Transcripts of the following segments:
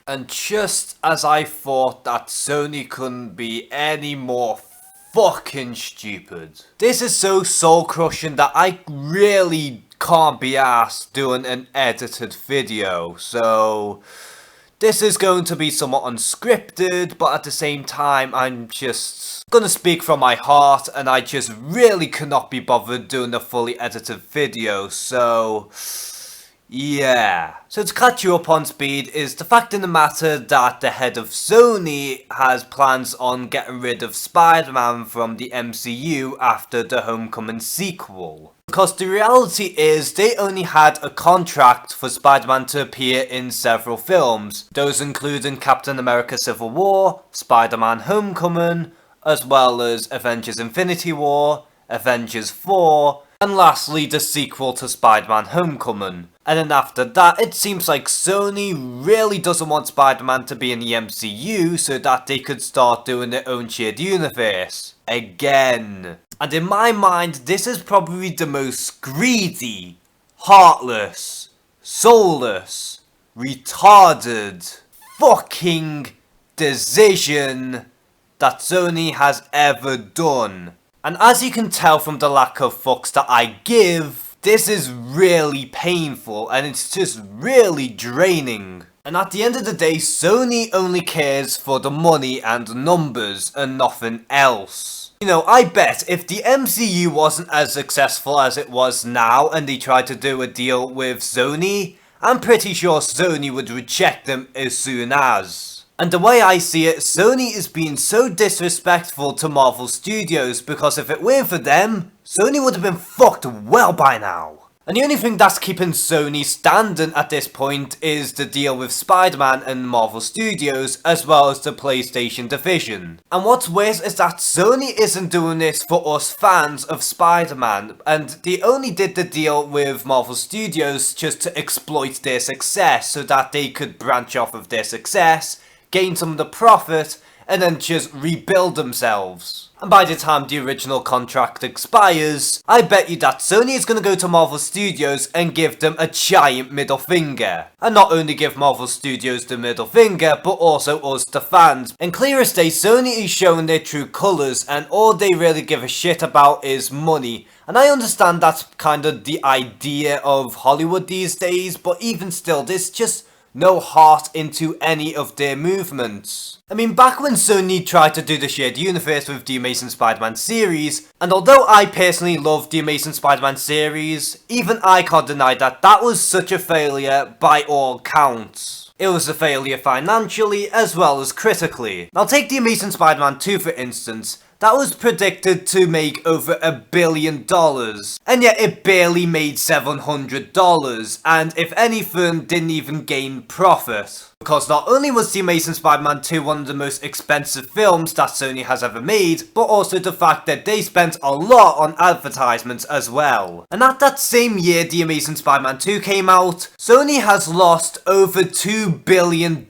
And just as I thought that Sony couldn't be any more fucking stupid. This is so soul crushing that I really can't be asked doing an edited video, so this is going to be somewhat unscripted, but at the same time I'm just gonna speak from my heart and I just really cannot be bothered doing a fully edited video, so yeah. So to catch you up on speed is the fact in the matter that the head of Sony has plans on getting rid of Spider-Man from the MCU after the Homecoming sequel. Because the reality is they only had a contract for Spider-Man to appear in several films, those including Captain America Civil War, Spider-Man Homecoming, as well as Avengers Infinity War, Avengers 4, and lastly the sequel to Spider-Man Homecoming. And then after that, it seems like Sony really doesn't want Spider-Man to be in the MCU so that they could start doing their own shared universe. Again. And in my mind, this is probably the most greedy, heartless, soulless, retarded, fucking decision that Sony has ever done. And as you can tell from the lack of fucks that I give, this is really painful and it's just really draining. And at the end of the day, Sony only cares for the money and numbers and nothing else. You know, I bet if the MCU wasn't as successful as it was now and they tried to do a deal with Sony, I'm pretty sure Sony would reject them as soon as. And the way I see it, Sony is being so disrespectful to Marvel Studios because if it weren't for them, Sony would have been fucked well by now. And the only thing that's keeping Sony standing at this point is the deal with Spider-Man and Marvel Studios, as well as the PlayStation division. And what's worse is that Sony isn't doing this for us fans of Spider-Man, and they only did the deal with Marvel Studios just to exploit their success so that they could branch off of their success, gain some of the profit, and then just rebuild themselves. And by the time the original contract expires, I bet you that Sony is going to go to Marvel Studios and give them a giant middle finger. And not only give Marvel Studios the middle finger, but also us the fans. And clear as day, Sony is showing their true colours and all they really give a shit about is money. And I understand that's kind of the idea of Hollywood these days, but even still, there's just no heart into any of their movements. I mean, back when Sony tried to do the shared universe with the Amazing Spider-Man series, and although I personally love the Amazing Spider-Man series, even I can't deny that that was such a failure by all counts. It was a failure financially as well as critically. Now take the Amazing Spider-Man 2 for instance. That was predicted to make over $1 billion, and yet it barely made $700, and if anything, didn't even gain profit. Because not only was The Amazing Spider-Man 2 one of the most expensive films that Sony has ever made, but also the fact that they spent a lot on advertisements as well. And at that same year The Amazing Spider-Man 2 came out, Sony has lost over $2 billion.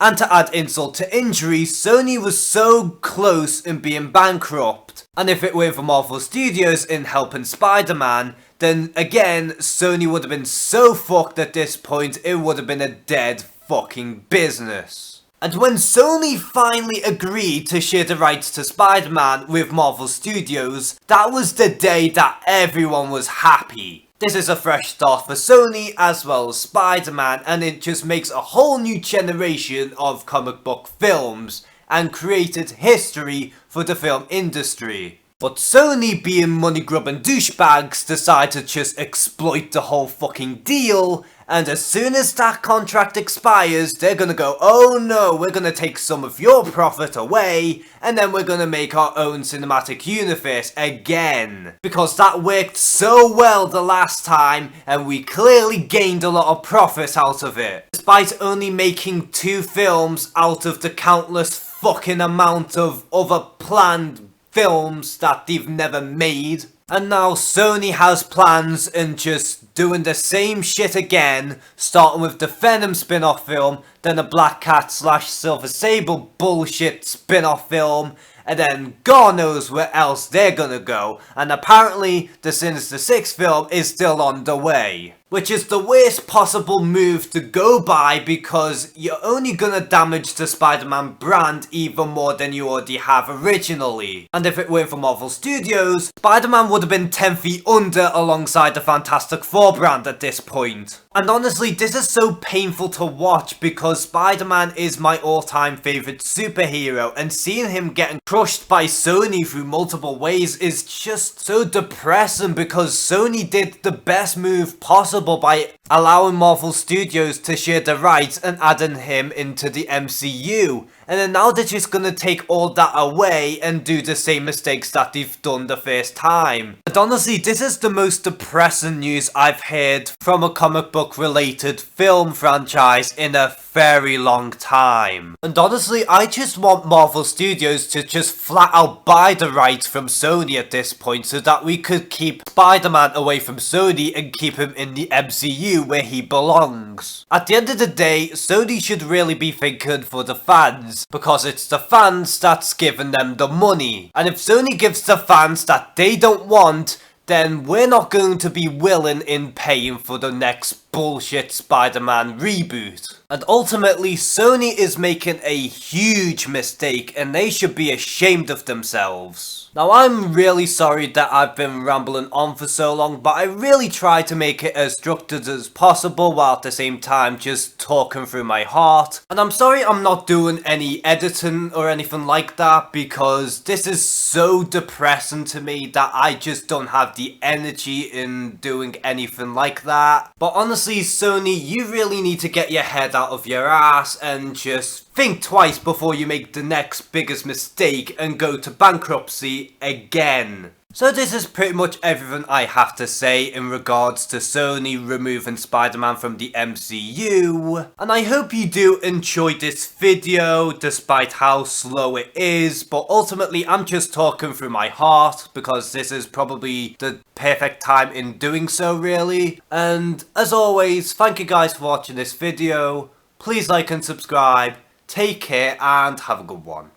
And to add insult to injury, Sony was so close in being bankrupt. And if it weren't for Marvel Studios in helping Spider-Man, then again, Sony would have been so fucked at this point, it would have been a dead fucking business. And when Sony finally agreed to share the rights to Spider-Man with Marvel Studios, that was the day that everyone was happy. This is a fresh start for Sony as well as Spider-Man, and it just makes a whole new generation of comic book films and created history for the film industry. But Sony, being money-grubbing douchebags, decide to just exploit the whole fucking deal, and as soon as that contract expires, they're gonna go, oh no, we're gonna take some of your profit away, and then we're gonna make our own cinematic universe again. Because that worked so well the last time, and we clearly gained a lot of profit out of it. Despite only making 2 films out of the countless fucking amount of other planned films that they've never made. And now Sony has plans in just doing the same shit again, starting with the Venom spin-off film, then a Black Cat / Silver Sable bullshit spin-off film, and then God knows where else they're gonna go, and apparently the Sinister Six film is still on the way. which is the worst possible move to go by because you're only gonna damage the Spider-Man brand even more than you already have originally. And if it weren't for Marvel Studios, Spider-Man would have been 10 feet under alongside the Fantastic Four brand at this point. And honestly, this is so painful to watch because Spider-Man is my all-time favourite superhero, and seeing him getting crushed by Sony through multiple ways is just so depressing because Sony did the best move possible by allowing Marvel Studios to share the rights and adding him into the MCU. And then now they're just gonna take all that away and do the same mistakes that they've done the first time. And honestly, this is the most depressing news I've heard from a comic book related film franchise in a very long time. And honestly, I just want Marvel Studios to just flat out buy the rights from Sony at this point so that we could keep Spider-Man away from Sony and keep him in the MCU where he belongs. At the end of the day, Sony should really be thinking for the fans, because it's the fans that's giving them the money. And if Sony gives the fans that they don't want, then we're not going to be willing in paying for the next bullshit Spider-Man reboot. And ultimately, Sony is making a huge mistake and they should be ashamed of themselves. Now, I'm really sorry that I've been rambling on for so long, but I really try to make it as structured as possible while at the same time just talking through my heart. And I'm sorry I'm not doing any editing or anything like that because this is so depressing to me that I just don't have the energy in doing anything like that. But honestly, Sony, you really need to get your head out of your ass and just think twice before you make the next biggest mistake and go to bankruptcy again. So this is pretty much everything I have to say in regards to Sony removing Spider-Man from the MCU. And I hope you do enjoy this video despite how slow it is, but ultimately I'm just talking through my heart because this is probably the perfect time in doing so really. And as always, thank you guys for watching this video. Please like and subscribe. Take care and have a good one.